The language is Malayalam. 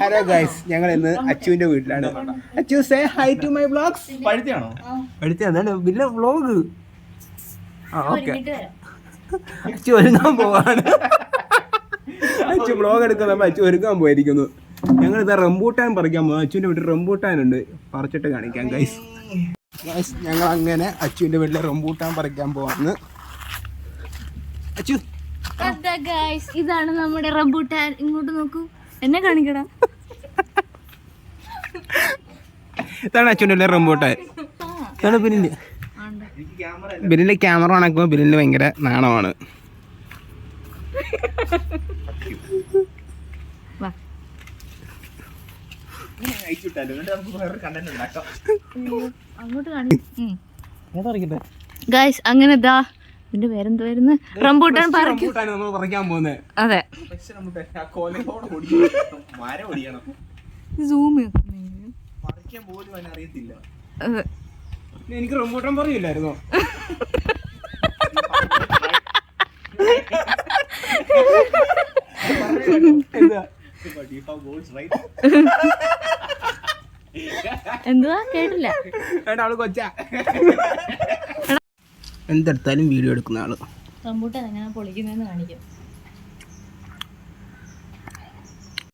ഹലോ ഗൈസ്, ഞങ്ങൾ ഇന്ന് അച്ചുവിന്റെ വീട്ടിലാണ്. Achu say hi to my vlogs. പഴുത്തിയാണോ? പഴുത്തിയാണ് പിന്നെ വ്ലോഗ്. ഓക്കെ, അച്ചു ഒരുങ്ങാൻ പോവാണ്. അച്ചു വ്ലോഗ് എടുക്കുന്നപ്പോൾ അച്ചു ഒരുങ്ങാൻ പോയിരിക്കുന്നു. ഞങ്ങൾ ഇതാ റംബൂട്ടാൻ പറിക്കാൻ പോകും. അച്ചുവിന്റെ വീട്ടിൽ റംബൂട്ടാൻ ഉണ്ട്, പറിച്ചിട്ട് കാണിക്കാം ഗൈസ്. ഗൈസ്, ഞങ്ങൾ അങ്ങനെ അച്ചുവിന്റെ വീട്ടിൽ റംബൂട്ടാൻ പറിക്കാൻ പോവാന്ന്. അച്ചു ഇതാണ് നമ്മുടെ റംബൂട്ടാൻ. ഇങ്ങോട്ട് നോക്കൂ, എന്നെ കാണിക്കണം. ഇതാണ് അച്ഛൻ്റെ റംബൂട്ടാൻ. ഇതാണ് ബില്ലിന്റെ ക്യാമറ കണക്കുമ്പോൾ ബില്ലിന് ഭയങ്കര നാണമാണ്. ഗൈസ്, അങ്ങനെ ദാ ഇതിന്റെ പേരെന്തുവായിരുന്നു? റംബൂട്ടാൻ പറിക്കാൻ പോകുന്നത്. അതെ, സൂം എനിക്ക് റംബൂട്ടാൻ പറയില്ലായിരുന്നോ? എന്തുവാ കേട്ടില്ല. ആള് കൊച്ചാ, എന്തെടുത്താലും വീഡിയോ എടുക്കുന്ന ആള്. റംബൂട്ടാൻ എങ്ങനെ പൊളിക്കുന്നതെന്ന് കാണിക്കും.